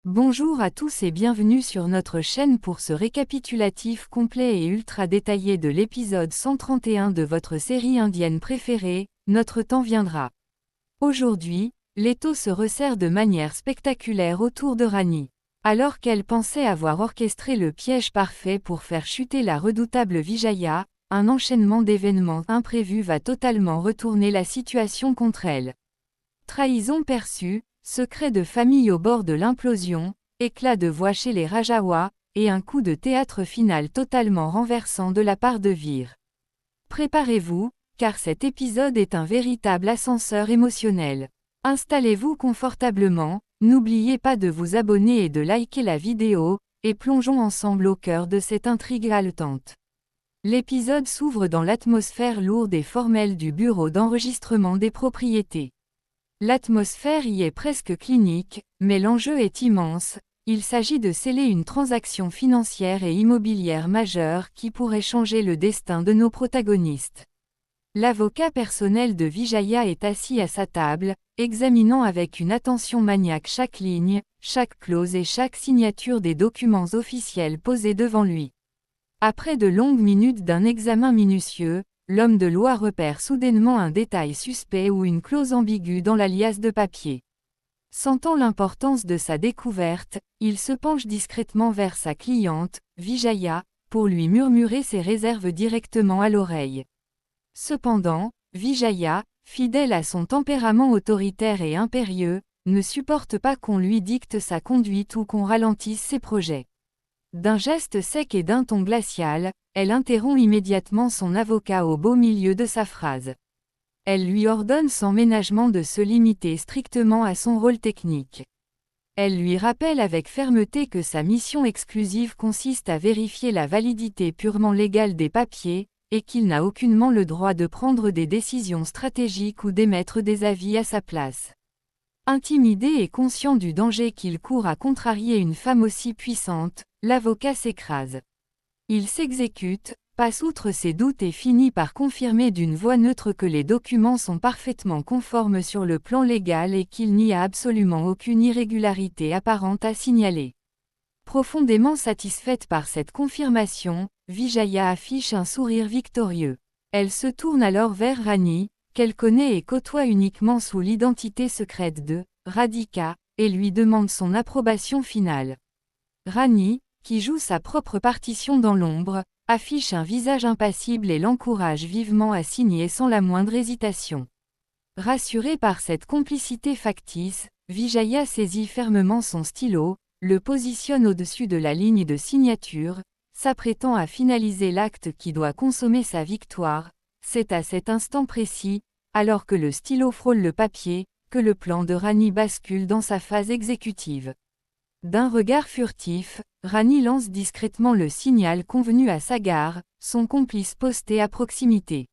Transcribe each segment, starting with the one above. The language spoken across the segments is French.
Bonjour à tous et bienvenue sur notre chaîne pour ce récapitulatif complet et ultra détaillé de l'épisode 131 de votre série indienne préférée, Notre temps viendra. Aujourd'hui, l'étau se resserre de manière spectaculaire autour de Rani. Alors qu'elle pensait avoir orchestré le piège parfait pour faire chuter la redoutable Vijaya, un enchaînement d'événements imprévus va totalement retourner la situation contre elle. Trahison perçue, secret de famille au bord de l'implosion, éclat de voix chez les Rajawa, et un coup de théâtre final totalement renversant de la part de Veer. Préparez-vous, car cet épisode est un véritable ascenseur émotionnel. Installez-vous confortablement, n'oubliez pas de vous abonner et de liker la vidéo, et plongeons ensemble au cœur de cette intrigue haletante. L'épisode s'ouvre dans l'atmosphère lourde et formelle du bureau d'enregistrement des propriétés. L'atmosphère y est presque clinique, mais l'enjeu est immense, il s'agit de sceller une transaction financière et immobilière majeure qui pourrait changer le destin de nos protagonistes. L'avocat personnel de Vijaya est assis à sa table, examinant avec une attention maniaque chaque ligne, chaque clause et chaque signature des documents officiels posés devant lui. Après de longues minutes d'un examen minutieux, l'homme de loi repère soudainement un détail suspect ou une clause ambiguë dans la liasse de papier. Sentant l'importance de sa découverte, il se penche discrètement vers sa cliente, Vijaya, pour lui murmurer ses réserves directement à l'oreille. Cependant, Vijaya, fidèle à son tempérament autoritaire et impérieux, ne supporte pas qu'on lui dicte sa conduite ou qu'on ralentisse ses projets. D'un geste sec et d'un ton glacial, elle interrompt immédiatement son avocat au beau milieu de sa phrase. Elle lui ordonne sans ménagement de se limiter strictement à son rôle technique. Elle lui rappelle avec fermeté que sa mission exclusive consiste à vérifier la validité purement légale des papiers, et qu'il n'a aucunement le droit de prendre des décisions stratégiques ou d'émettre des avis à sa place. Intimidé et conscient du danger qu'il court à contrarier une femme aussi puissante, l'avocat s'écrase. Il s'exécute, passe outre ses doutes et finit par confirmer d'une voix neutre que les documents sont parfaitement conformes sur le plan légal et qu'il n'y a absolument aucune irrégularité apparente à signaler. Profondément satisfaite par cette confirmation, Vijaya affiche un sourire victorieux. Elle se tourne alors vers Rani, qu'elle connaît et côtoie uniquement sous l'identité secrète de Radhika, et lui demande son approbation finale. Rani, qui joue sa propre partition dans l'ombre, affiche un visage impassible et l'encourage vivement à signer sans la moindre hésitation. Rassurée par cette complicité factice, Vijaya saisit fermement son stylo, le positionne au-dessus de la ligne de signature, s'apprêtant à finaliser l'acte qui doit consommer sa victoire. C'est à cet instant précis, alors que le stylo frôle le papier, que le plan de Rani bascule dans sa phase exécutive. D'un regard furtif, Rani lance discrètement le signal convenu à Sagar, son complice posté à proximité.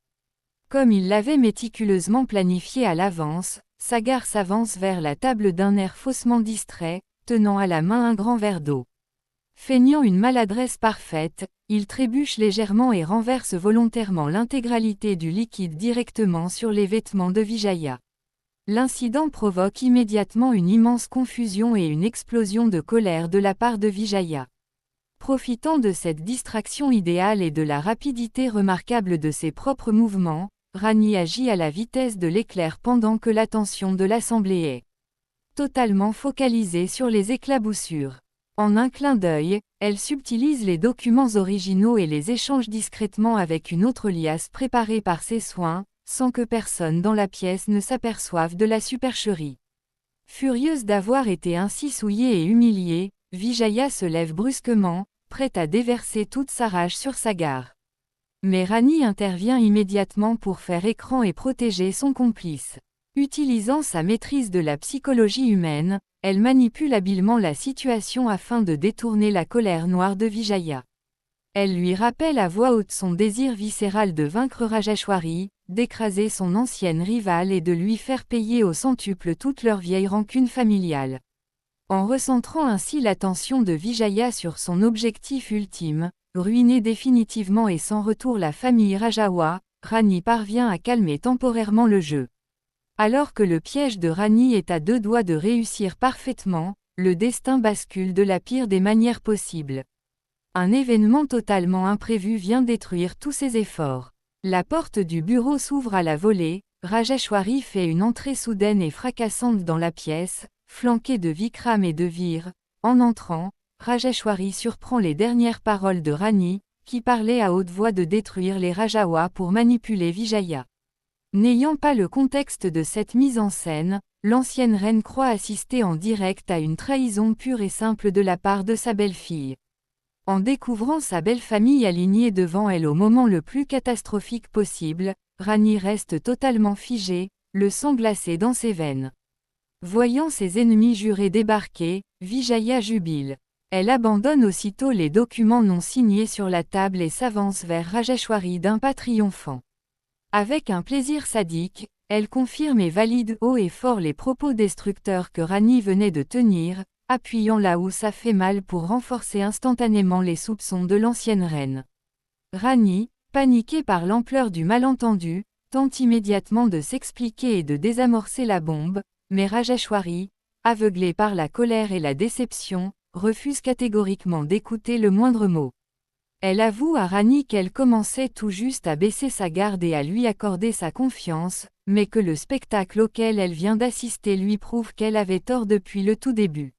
Comme il l'avait méticuleusement planifié à l'avance, Sagar s'avance vers la table d'un air faussement distrait, tenant à la main un grand verre d'eau. Feignant une maladresse parfaite, il trébuche légèrement et renverse volontairement l'intégralité du liquide directement sur les vêtements de Vijaya. L'incident provoque immédiatement une immense confusion et une explosion de colère de la part de Vijaya. Profitant de cette distraction idéale et de la rapidité remarquable de ses propres mouvements, Rani agit à la vitesse de l'éclair pendant que l'attention de l'assemblée est totalement focalisée sur les éclaboussures. En un clin d'œil, elle subtilise les documents originaux et les échange discrètement avec une autre liasse préparée par ses soins, sans que personne dans la pièce ne s'aperçoive de la supercherie. Furieuse d'avoir été ainsi souillée et humiliée, Vijaya se lève brusquement, prête à déverser toute sa rage sur Sagar. Mais Rani intervient immédiatement pour faire écran et protéger son complice. Utilisant sa maîtrise de la psychologie humaine, elle manipule habilement la situation afin de détourner la colère noire de Vijaya. Elle lui rappelle à voix haute son désir viscéral de vaincre Rajeshwari, d'écraser son ancienne rivale et de lui faire payer au centuple toute leur vieille rancune familiale. En recentrant ainsi l'attention de Vijaya sur son objectif ultime, ruiner définitivement et sans retour la famille Rajawa, Rani parvient à calmer temporairement le jeu. Alors que le piège de Rani est à deux doigts de réussir parfaitement, le destin bascule de la pire des manières possibles. Un événement totalement imprévu vient détruire tous ses efforts. La porte du bureau s'ouvre à la volée, Rajeshwari fait une entrée soudaine et fracassante dans la pièce, flanquée de Vikram et de Veer. En entrant, Rajeshwari surprend les dernières paroles de Rani, qui parlait à haute voix de détruire les Rajawas pour manipuler Vijaya. N'ayant pas le contexte de cette mise en scène, l'ancienne reine croit assister en direct à une trahison pure et simple de la part de sa belle-fille. En découvrant sa belle famille alignée devant elle au moment le plus catastrophique possible, Rani reste totalement figée, le sang glacé dans ses veines. Voyant ses ennemis jurés débarquer, Vijaya jubile. Elle abandonne aussitôt les documents non signés sur la table et s'avance vers Rajeshwari d'un pas triomphant. Avec un plaisir sadique, elle confirme et valide haut et fort les propos destructeurs que Rani venait de tenir, appuyant là où ça fait mal pour renforcer instantanément les soupçons de l'ancienne reine. Rani, paniquée par l'ampleur du malentendu, tente immédiatement de s'expliquer et de désamorcer la bombe, mais Rajeshwari, aveuglée par la colère et la déception, refuse catégoriquement d'écouter le moindre mot. Elle avoue à Rani qu'elle commençait tout juste à baisser sa garde et à lui accorder sa confiance, mais que le spectacle auquel elle vient d'assister lui prouve qu'elle avait tort depuis le tout début.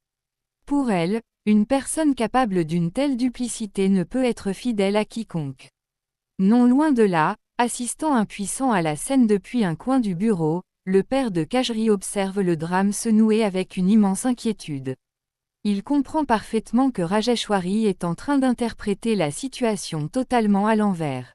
Pour elle, une personne capable d'une telle duplicité ne peut être fidèle à quiconque. Non loin de là, assistant impuissant à la scène depuis un coin du bureau, le père de Kajri observe le drame se nouer avec une immense inquiétude. Il comprend parfaitement que Rajeshwari est en train d'interpréter la situation totalement à l'envers.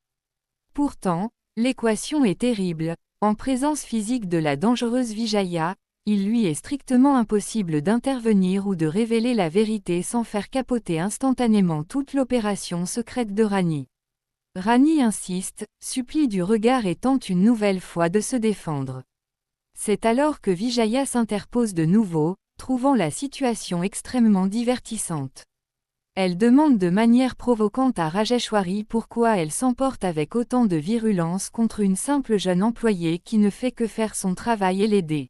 Pourtant, l'équation est terrible, en présence physique de la dangereuse Vijaya, il lui est strictement impossible d'intervenir ou de révéler la vérité sans faire capoter instantanément toute l'opération secrète de Rani. Rani insiste, supplie du regard et tente une nouvelle fois de se défendre. C'est alors que Vijaya s'interpose de nouveau, trouvant la situation extrêmement divertissante. Elle demande de manière provocante à Rajeshwari pourquoi elle s'emporte avec autant de virulence contre une simple jeune employée qui ne fait que faire son travail et l'aider.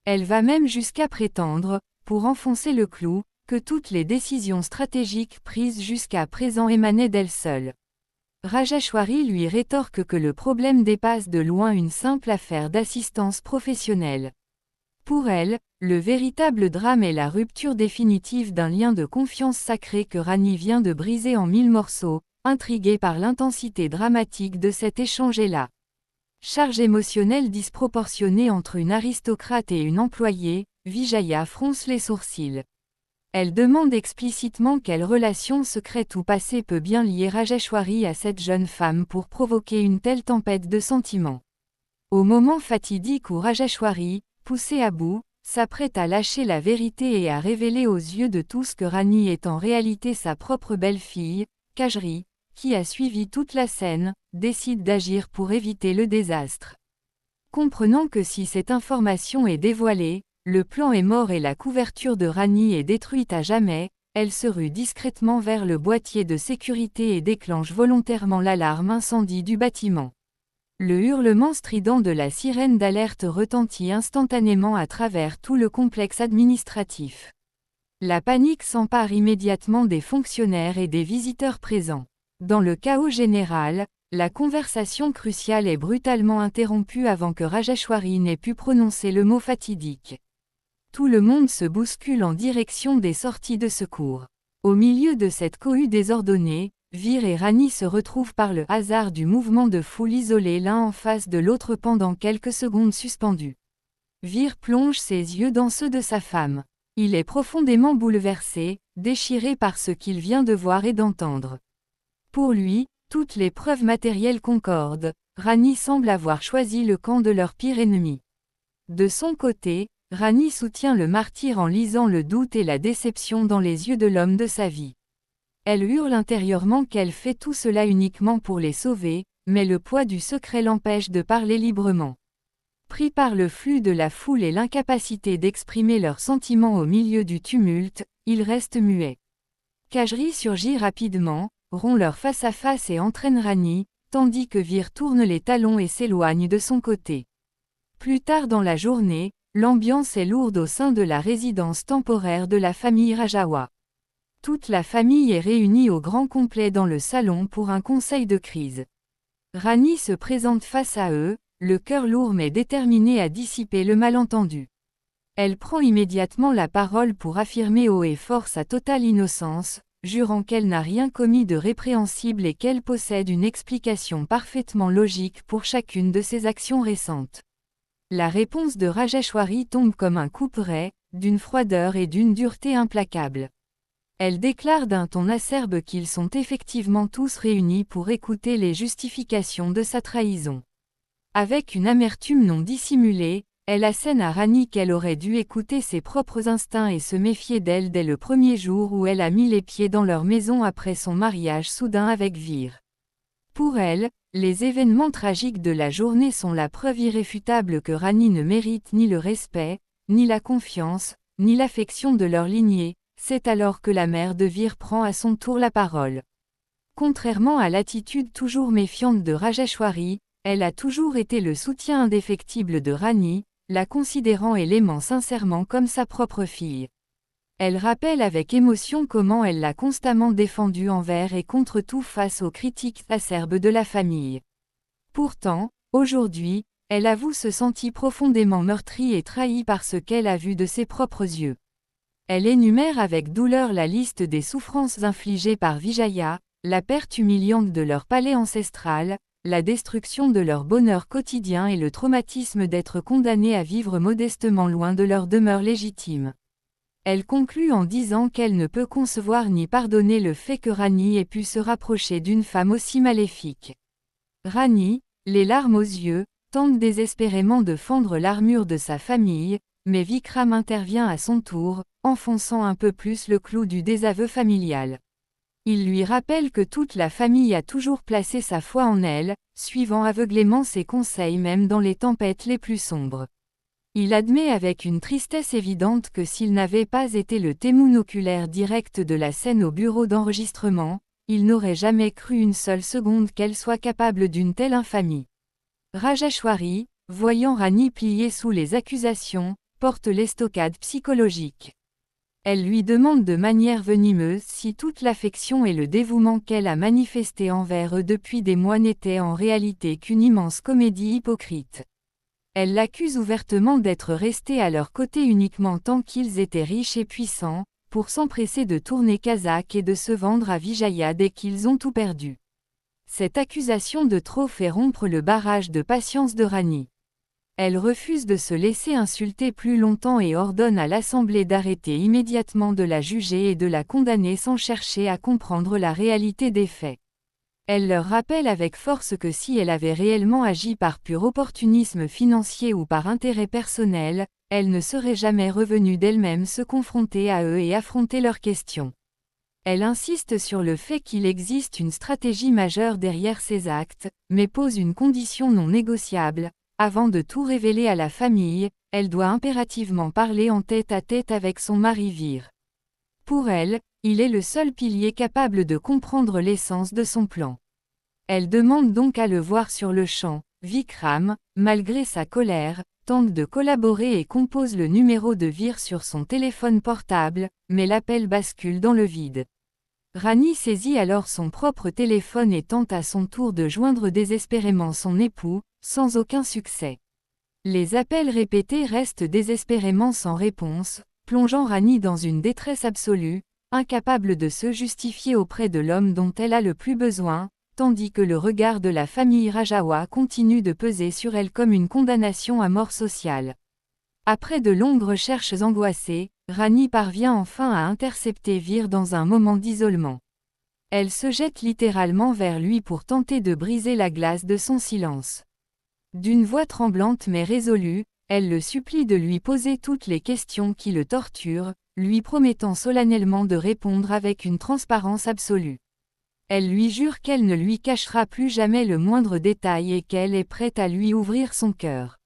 Elle va même jusqu'à prétendre, pour enfoncer le clou, que toutes les décisions stratégiques prises jusqu'à présent émanaient d'elle seule. Rajeshwari lui rétorque que le problème dépasse de loin une simple affaire d'assistance professionnelle. Pour elle, le véritable drame est la rupture définitive d'un lien de confiance sacré que Rani vient de briser en 1000 morceaux, intriguée par l'intensité dramatique de cet échange-là. Charge émotionnelle disproportionnée entre une aristocrate et une employée, Vijaya fronce les sourcils. Elle demande explicitement quelle relation secrète ou passée peut bien lier Rajeshwari à cette jeune femme pour provoquer une telle tempête de sentiments. Au moment fatidique où Rajeshwari, poussée à bout, s'apprête à lâcher la vérité et à révéler aux yeux de tous que Rani est en réalité sa propre belle-fille, Kajri, qui a suivi toute la scène, décide d'agir pour éviter le désastre. Comprenant que si cette information est dévoilée, le plan est mort et la couverture de Rani est détruite à jamais, elle se rue discrètement vers le boîtier de sécurité et déclenche volontairement l'alarme incendie du bâtiment. Le hurlement strident de la sirène d'alerte retentit instantanément à travers tout le complexe administratif. La panique s'empare immédiatement des fonctionnaires et des visiteurs présents. Dans le chaos général, la conversation cruciale est brutalement interrompue avant que Rajeshwari n'ait pu prononcer le mot fatidique. Tout le monde se bouscule en direction des sorties de secours. Au milieu de cette cohue désordonnée, Veer et Rani se retrouvent par le hasard du mouvement de foule isolés l'un en face de l'autre pendant quelques secondes suspendus. Veer plonge ses yeux dans ceux de sa femme. Il est profondément bouleversé, déchiré par ce qu'il vient de voir et d'entendre. Pour lui, toutes les preuves matérielles concordent, Rani semble avoir choisi le camp de leur pire ennemi. De son côté, Rani soutient le martyr en lisant le doute et la déception dans les yeux de l'homme de sa vie. Elle hurle intérieurement qu'elle fait tout cela uniquement pour les sauver, mais le poids du secret l'empêche de parler librement. Pris par le flux de la foule et l'incapacité d'exprimer leurs sentiments au milieu du tumulte, ils restent muets. Kajri surgit rapidement, rompt leur face-à-face et entraîne Rani, tandis que Veer tourne les talons et s'éloigne de son côté. Plus tard dans la journée, l'ambiance est lourde au sein de la résidence temporaire de la famille Rajawa. Toute la famille est réunie au grand complet dans le salon pour un conseil de crise. Rani se présente face à eux, le cœur lourd mais déterminée à dissiper le malentendu. Elle prend immédiatement la parole pour affirmer haut et fort sa totale innocence, jurant qu'elle n'a rien commis de répréhensible et qu'elle possède une explication parfaitement logique pour chacune de ses actions récentes. La réponse de Rajeshwari tombe comme un couperet, d'une froideur et d'une dureté implacables. Elle déclare d'un ton acerbe qu'ils sont effectivement tous réunis pour écouter les justifications de sa trahison. Avec une amertume non dissimulée, elle assène à Rani qu'elle aurait dû écouter ses propres instincts et se méfier d'elle dès le premier jour où elle a mis les pieds dans leur maison après son mariage soudain avec Veer. Pour elle, les événements tragiques de la journée sont la preuve irréfutable que Rani ne mérite ni le respect, ni la confiance, ni l'affection de leur lignée. C'est alors que la mère de Veer prend à son tour la parole. Contrairement à l'attitude toujours méfiante de Rajeshwari, elle a toujours été le soutien indéfectible de Rani, la considérant et l'aimant sincèrement comme sa propre fille. Elle rappelle avec émotion comment elle l'a constamment défendue envers et contre tout face aux critiques acerbes de la famille. Pourtant, aujourd'hui, elle avoue se sentir profondément meurtrie et trahie par ce qu'elle a vu de ses propres yeux. Elle énumère avec douleur la liste des souffrances infligées par Vijaya, la perte humiliante de leur palais ancestral, la destruction de leur bonheur quotidien et le traumatisme d'être condamnée à vivre modestement loin de leur demeure légitime. Elle conclut en disant qu'elle ne peut concevoir ni pardonner le fait que Rani ait pu se rapprocher d'une femme aussi maléfique. Rani, les larmes aux yeux, tente désespérément de fendre l'armure de sa famille, mais Vikram intervient à son tour, enfonçant un peu plus le clou du désaveu familial. Il lui rappelle que toute la famille a toujours placé sa foi en elle, suivant aveuglément ses conseils même dans les tempêtes les plus sombres. Il admet avec une tristesse évidente que s'il n'avait pas été le témoin oculaire direct de la scène au bureau d'enregistrement, il n'aurait jamais cru une seule seconde qu'elle soit capable d'une telle infamie. Rajeshwari, voyant Rani plier sous les accusations, porte l'estocade psychologique. Elle lui demande de manière venimeuse si toute l'affection et le dévouement qu'elle a manifesté envers eux depuis des mois n'étaient en réalité qu'une immense comédie hypocrite. Elle l'accuse ouvertement d'être restée à leur côté uniquement tant qu'ils étaient riches et puissants, pour s'empresser de tourner kazakh et de se vendre à Vijaya dès qu'ils ont tout perdu. Cette accusation de trop fait rompre le barrage de patience de Rani. Elle refuse de se laisser insulter plus longtemps et ordonne à l'Assemblée d'arrêter immédiatement de la juger et de la condamner sans chercher à comprendre la réalité des faits. Elle leur rappelle avec force que si elle avait réellement agi par pur opportunisme financier ou par intérêt personnel, elle ne serait jamais revenue d'elle-même se confronter à eux et affronter leurs questions. Elle insiste sur le fait qu'il existe une stratégie majeure derrière ces actes, mais pose une condition non négociable. Avant de tout révéler à la famille, elle doit impérativement parler en tête-à-tête avec son mari Veer. Pour elle, il est le seul pilier capable de comprendre l'essence de son plan. Elle demande donc à le voir sur le champ. Vikram, malgré sa colère, tente de collaborer et compose le numéro de Veer sur son téléphone portable, mais l'appel bascule dans le vide. Rani saisit alors son propre téléphone et tente à son tour de joindre désespérément son époux, sans aucun succès. Les appels répétés restent désespérément sans réponse, plongeant Rani dans une détresse absolue, incapable de se justifier auprès de l'homme dont elle a le plus besoin, tandis que le regard de la famille Rajawa continue de peser sur elle comme une condamnation à mort sociale. Après de longues recherches angoissées, Rani parvient enfin à intercepter Veer dans un moment d'isolement. Elle se jette littéralement vers lui pour tenter de briser la glace de son silence. D'une voix tremblante mais résolue, elle le supplie de lui poser toutes les questions qui le torturent, lui promettant solennellement de répondre avec une transparence absolue. Elle lui jure qu'elle ne lui cachera plus jamais le moindre détail et qu'elle est prête à lui ouvrir son cœur.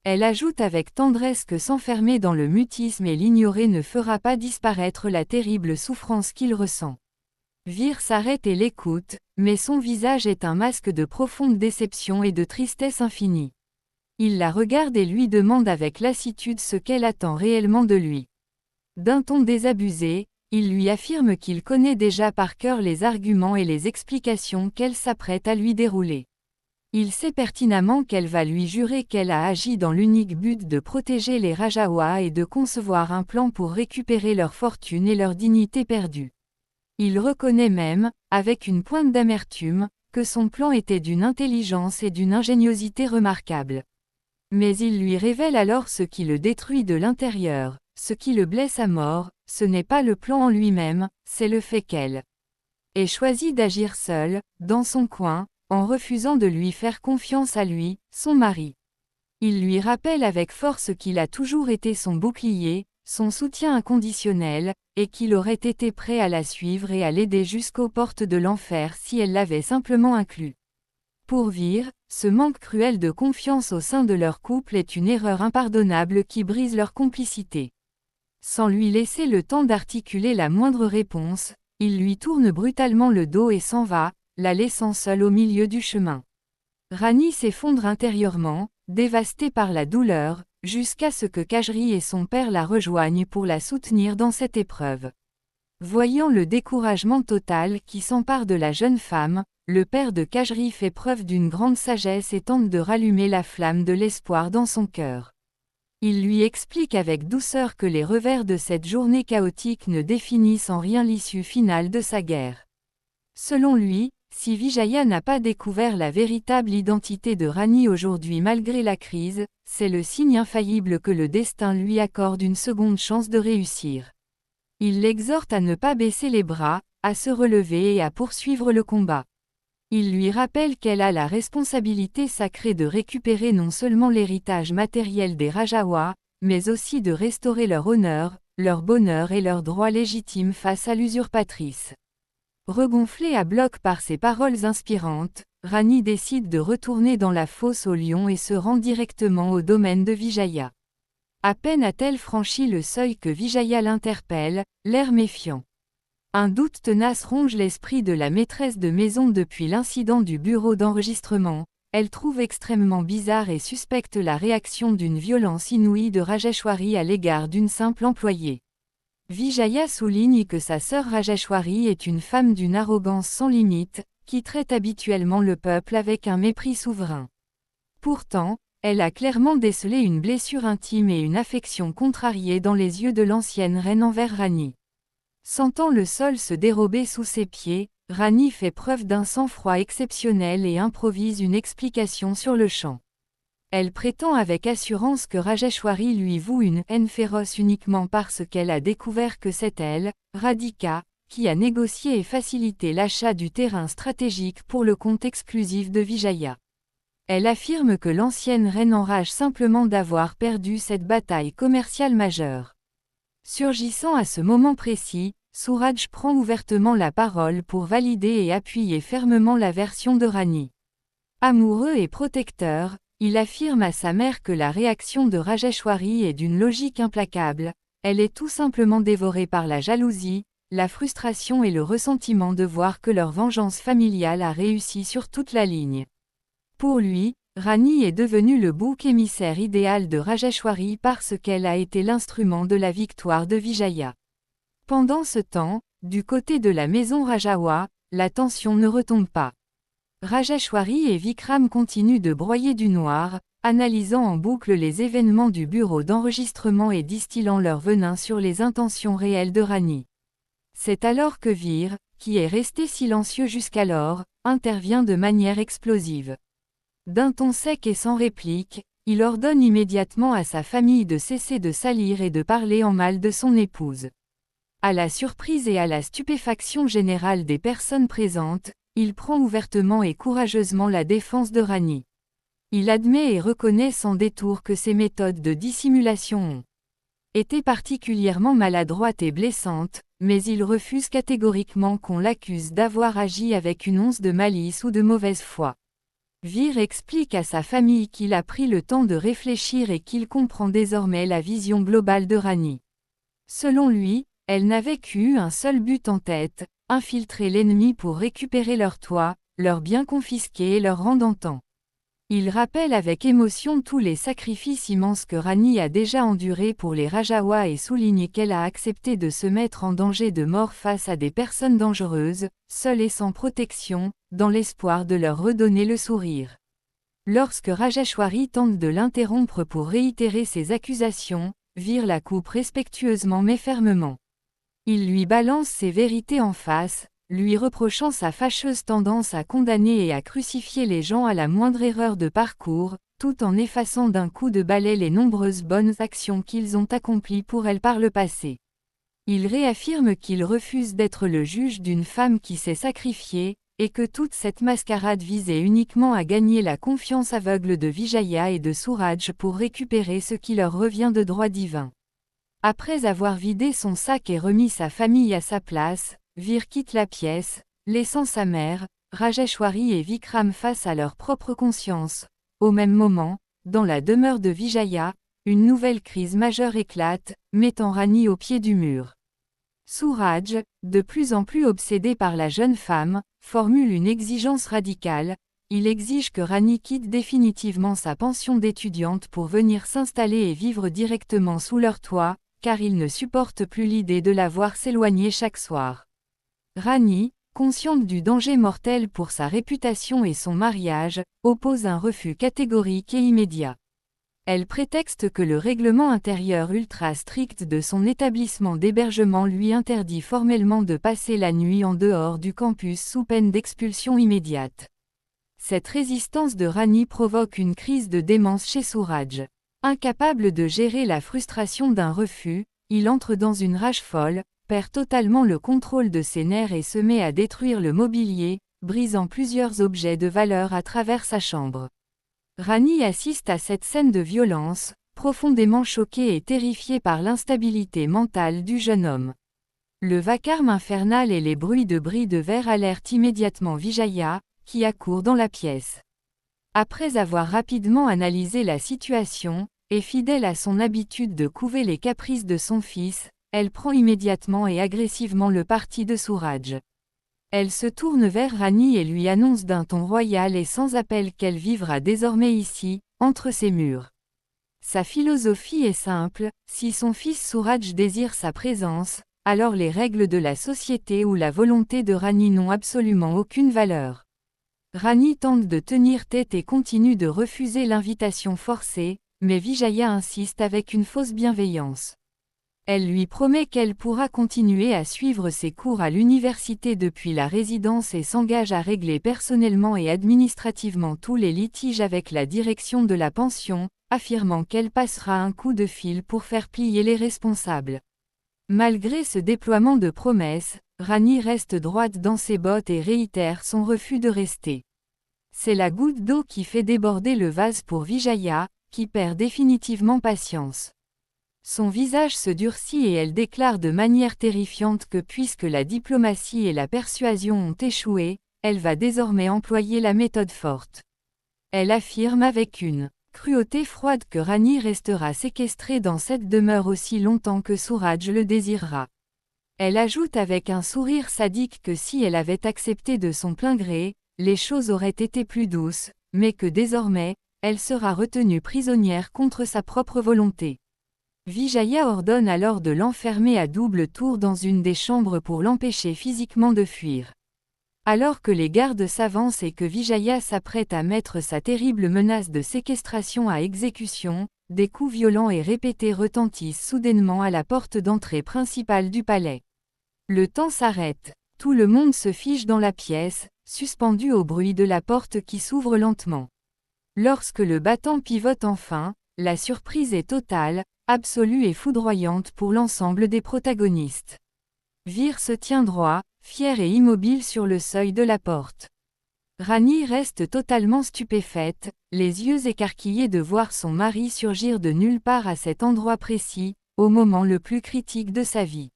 Elle ajoute avec tendresse que s'enfermer dans le mutisme et l'ignorer ne fera pas disparaître la terrible souffrance qu'il ressent. Veer s'arrête et l'écoute, mais son visage est un masque de profonde déception et de tristesse infinie. Il la regarde et lui demande avec lassitude ce qu'elle attend réellement de lui. D'un ton désabusé, il lui affirme qu'il connaît déjà par cœur les arguments et les explications qu'elle s'apprête à lui dérouler. Il sait pertinemment qu'elle va lui jurer qu'elle a agi dans l'unique but de protéger les Rajawa et de concevoir un plan pour récupérer leur fortune et leur dignité perdue. Il reconnaît même, avec une pointe d'amertume, que son plan était d'une intelligence et d'une ingéniosité remarquables. Mais il lui révèle alors ce qui le détruit de l'intérieur, ce qui le blesse à mort, ce n'est pas le plan en lui-même, c'est le fait qu'elle ait choisi d'agir seule, dans son coin, en refusant de lui faire confiance à lui, son mari. Il lui rappelle avec force qu'il a toujours été son bouclier, son soutien inconditionnel, et qu'il aurait été prêt à la suivre et à l'aider jusqu'aux portes de l'enfer si elle l'avait simplement inclus. Pour Vir, ce manque cruel de confiance au sein de leur couple est une erreur impardonnable qui brise leur complicité. Sans lui laisser le temps d'articuler la moindre réponse, il lui tourne brutalement le dos et s'en va, la laissant seule au milieu du chemin. Rani s'effondre intérieurement, dévastée par la douleur, jusqu'à ce que Kajri et son père la rejoignent pour la soutenir dans cette épreuve. Voyant le découragement total qui s'empare de la jeune femme, le père de Kajri fait preuve d'une grande sagesse et tente de rallumer la flamme de l'espoir dans son cœur. Il lui explique avec douceur que les revers de cette journée chaotique ne définissent en rien l'issue finale de sa guerre. Selon lui, si Vijaya n'a pas découvert la véritable identité de Rani aujourd'hui malgré la crise, c'est le signe infaillible que le destin lui accorde une seconde chance de réussir. Il l'exhorte à ne pas baisser les bras, à se relever et à poursuivre le combat. Il lui rappelle qu'elle a la responsabilité sacrée de récupérer non seulement l'héritage matériel des Rajawa, mais aussi de restaurer leur honneur, leur bonheur et leurs droits légitimes face à l'usurpatrice. Regonflé à bloc par ces paroles inspirantes, Rani décide de retourner dans la fosse aux lions et se rend directement au domaine de Vijaya. À peine a-t-elle franchi le seuil que Vijaya l'interpelle, l'air méfiant. Un doute tenace ronge l'esprit de la maîtresse de maison depuis l'incident du bureau d'enregistrement. Elle trouve extrêmement bizarre et suspecte la réaction d'une violence inouïe de Rajeshwari à l'égard d'une simple employée. Vijaya souligne que sa sœur Rajeshwari est une femme d'une arrogance sans limite, qui traite habituellement le peuple avec un mépris souverain. Pourtant, elle a clairement décelé une blessure intime et une affection contrariée dans les yeux de l'ancienne reine envers Rani. Sentant le sol se dérober sous ses pieds, Rani fait preuve d'un sang-froid exceptionnel et improvise une explication sur le champ. Elle prétend avec assurance que Rajeshwari lui voue une haine féroce uniquement parce qu'elle a découvert que c'est elle, Radhika, qui a négocié et facilité l'achat du terrain stratégique pour le compte exclusif de Vijaya. Elle affirme que l'ancienne reine enrage simplement d'avoir perdu cette bataille commerciale majeure. Surgissant à ce moment précis, Suraj prend ouvertement la parole pour valider et appuyer fermement la version de Rani. Amoureux et protecteur, il affirme à sa mère que la réaction de Rajeshwari est d'une logique implacable, elle est tout simplement dévorée par la jalousie, la frustration et le ressentiment de voir que leur vengeance familiale a réussi sur toute la ligne. Pour lui, Rani est devenue le bouc émissaire idéal de Rajeshwari parce qu'elle a été l'instrument de la victoire de Vijaya. Pendant ce temps, du côté de la maison Rajawa, la tension ne retombe pas. Rajeshwari et Vikram continuent de broyer du noir, analysant en boucle les événements du bureau d'enregistrement et distillant leur venin sur les intentions réelles de Rani. C'est alors que Vir, qui est resté silencieux jusqu'alors, intervient de manière explosive. D'un ton sec et sans réplique, il ordonne immédiatement à sa famille de cesser de salir et de parler en mal de son épouse. À la surprise et à la stupéfaction générale des personnes présentes, il prend ouvertement et courageusement la défense de Rani. Il admet et reconnaît sans détour que ses méthodes de dissimulation ont été particulièrement maladroites et blessantes, mais il refuse catégoriquement qu'on l'accuse d'avoir agi avec une once de malice ou de mauvaise foi. Vir explique à sa famille qu'il a pris le temps de réfléchir et qu'il comprend désormais la vision globale de Rani. Selon lui, elle n'avait qu'eu un seul but en tête, infiltrer l'ennemi pour récupérer leurs toits, leurs biens confisqués et leur rendant temps. Il rappelle avec émotion tous les sacrifices immenses que Rani a déjà endurés pour les Rajawa et souligne qu'elle a accepté de se mettre en danger de mort face à des personnes dangereuses, seules et sans protection, dans l'espoir de leur redonner le sourire. Lorsque Rajeshwari tente de l'interrompre pour réitérer ses accusations, Veer la coupe respectueusement mais fermement. Il lui balance ses vérités en face, lui reprochant sa fâcheuse tendance à condamner et à crucifier les gens à la moindre erreur de parcours, tout en effaçant d'un coup de balai les nombreuses bonnes actions qu'ils ont accomplies pour elle par le passé. Il réaffirme qu'il refuse d'être le juge d'une femme qui s'est sacrifiée, et que toute cette mascarade visait uniquement à gagner la confiance aveugle de Vijaya et de Suraj pour récupérer ce qui leur revient de droit divin. Après avoir vidé son sac et remis sa famille à sa place, Veer quitte la pièce, laissant sa mère, Rajeshwari et Vikram face à leur propre conscience. Au même moment, dans la demeure de Vijaya, une nouvelle crise majeure éclate, mettant Rani au pied du mur. Suraj, de plus en plus obsédé par la jeune femme, formule une exigence radicale. Il exige que Rani quitte définitivement sa pension d'étudiante pour venir s'installer et vivre directement sous leur toit, car il ne supporte plus l'idée de la voir s'éloigner chaque soir. Rani, consciente du danger mortel pour sa réputation et son mariage, oppose un refus catégorique et immédiat. Elle prétexte que le règlement intérieur ultra strict de son établissement d'hébergement lui interdit formellement de passer la nuit en dehors du campus sous peine d'expulsion immédiate. Cette résistance de Rani provoque une crise de démence chez Suraj. Incapable de gérer la frustration d'un refus, il entre dans une rage folle, perd totalement le contrôle de ses nerfs et se met à détruire le mobilier, brisant plusieurs objets de valeur à travers sa chambre. Rani assiste à cette scène de violence, profondément choquée et terrifiée par l'instabilité mentale du jeune homme. Le vacarme infernal et les bruits de bris de verre alertent immédiatement Vijaya, qui accourt dans la pièce. Après avoir rapidement analysé la situation, et fidèle à son habitude de couver les caprices de son fils, elle prend immédiatement et agressivement le parti de Suraj. Elle se tourne vers Rani et lui annonce d'un ton royal et sans appel qu'elle vivra désormais ici, entre ses murs. Sa philosophie est simple, si son fils Suraj désire sa présence, alors les règles de la société ou la volonté de Rani n'ont absolument aucune valeur. Rani tente de tenir tête et continue de refuser l'invitation forcée, mais Vijaya insiste avec une fausse bienveillance. Elle lui promet qu'elle pourra continuer à suivre ses cours à l'université depuis la résidence et s'engage à régler personnellement et administrativement tous les litiges avec la direction de la pension, affirmant qu'elle passera un coup de fil pour faire plier les responsables. Malgré ce déploiement de promesses, Rani reste droite dans ses bottes et réitère son refus de rester. C'est la goutte d'eau qui fait déborder le vase pour Vijaya, qui perd définitivement patience. Son visage se durcit et elle déclare de manière terrifiante que puisque la diplomatie et la persuasion ont échoué, elle va désormais employer la méthode forte. Elle affirme avec une cruauté froide que Rani restera séquestrée dans cette demeure aussi longtemps que Suraj le désirera. Elle ajoute avec un sourire sadique que si elle avait accepté de son plein gré, les choses auraient été plus douces, mais que désormais, elle sera retenue prisonnière contre sa propre volonté. Vijaya ordonne alors de l'enfermer à double tour dans une des chambres pour l'empêcher physiquement de fuir. Alors que les gardes s'avancent et que Vijaya s'apprête à mettre sa terrible menace de séquestration à exécution, des coups violents et répétés retentissent soudainement à la porte d'entrée principale du palais. Le temps s'arrête, tout le monde se fige dans la pièce, suspendu au bruit de la porte qui s'ouvre lentement. Lorsque le battant pivote enfin, la surprise est totale, absolue et foudroyante pour l'ensemble des protagonistes. Veer se tient droit, fier et immobile sur le seuil de la porte. Rani reste totalement stupéfaite, les yeux écarquillés de voir son mari surgir de nulle part à cet endroit précis, au moment le plus critique de sa vie.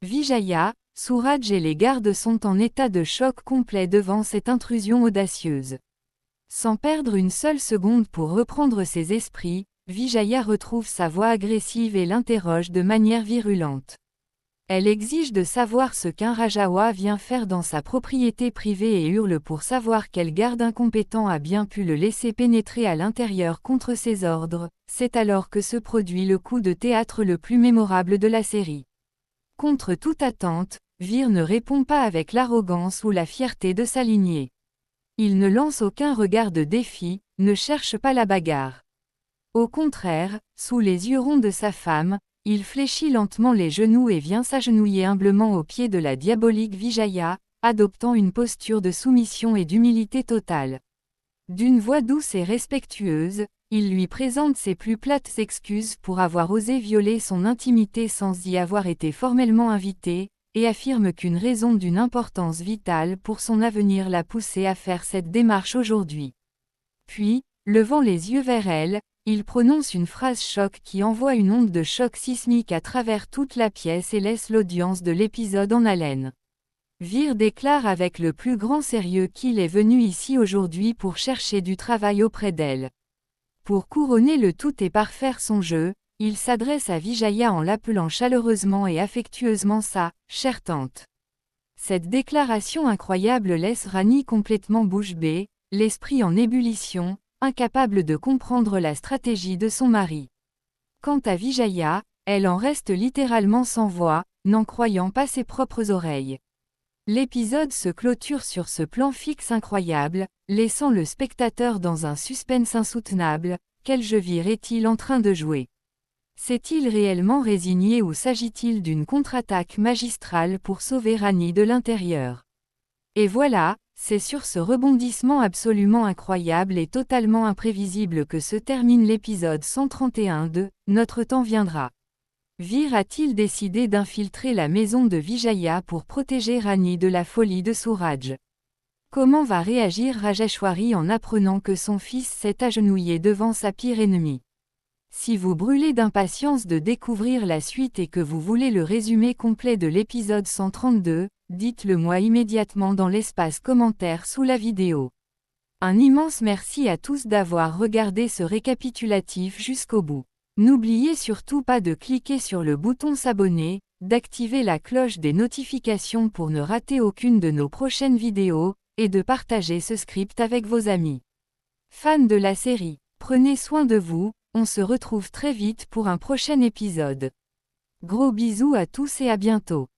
Vijaya, Suraj et les gardes sont en état de choc complet devant cette intrusion audacieuse. Sans perdre une seule seconde pour reprendre ses esprits, Vijaya retrouve sa voix agressive et l'interroge de manière virulente. Elle exige de savoir ce qu'un Rajawa vient faire dans sa propriété privée et hurle pour savoir quel garde incompétent a bien pu le laisser pénétrer à l'intérieur contre ses ordres. C'est alors que se produit le coup de théâtre le plus mémorable de la série. Contre toute attente, Vir ne répond pas avec l'arrogance ou la fierté de s'aligner. Il ne lance aucun regard de défi, ne cherche pas la bagarre. Au contraire, sous les yeux ronds de sa femme, il fléchit lentement les genoux et vient s'agenouiller humblement aux pieds de la diabolique Vijaya, adoptant une posture de soumission et d'humilité totale. D'une voix douce et respectueuse, il lui présente ses plus plates excuses pour avoir osé violer son intimité sans y avoir été formellement invité, et affirme qu'une raison d'une importance vitale pour son avenir l'a poussé à faire cette démarche aujourd'hui. Puis, levant les yeux vers elle, il prononce une phrase choc qui envoie une onde de choc sismique à travers toute la pièce et laisse l'audience de l'épisode en haleine. Vir déclare avec le plus grand sérieux qu'il est venu ici aujourd'hui pour chercher du travail auprès d'elle. Pour couronner le tout et parfaire son jeu, il s'adresse à Vijaya en l'appelant chaleureusement et affectueusement sa « chère tante ». Cette déclaration incroyable laisse Rani complètement bouche bée, l'esprit en ébullition, incapable de comprendre la stratégie de son mari. Quant à Vijaya, elle en reste littéralement sans voix, n'en croyant pas ses propres oreilles. L'épisode se clôture sur ce plan fixe incroyable, laissant le spectateur dans un suspense insoutenable. Quel jeu Vir est-il en train de jouer? S'est-il réellement résigné ou s'agit-il d'une contre-attaque magistrale pour sauver Rani de l'intérieur? Et voilà, c'est sur ce rebondissement absolument incroyable et totalement imprévisible que se termine l'épisode 131 de « Notre temps viendra ». Vir a-t-il décidé d'infiltrer la maison de Vijaya pour protéger Rani de la folie de Suraj? Comment va réagir Rajeshwari en apprenant que son fils s'est agenouillé devant sa pire ennemie? Si vous brûlez d'impatience de découvrir la suite et que vous voulez le résumé complet de l'épisode 132, dites-le moi immédiatement dans l'espace commentaire sous la vidéo. Un immense merci à tous d'avoir regardé ce récapitulatif jusqu'au bout. N'oubliez surtout pas de cliquer sur le bouton s'abonner, d'activer la cloche des notifications pour ne rater aucune de nos prochaines vidéos, et de partager ce script avec vos amis. Fans de la série, prenez soin de vous, on se retrouve très vite pour un prochain épisode. Gros bisous à tous et à bientôt.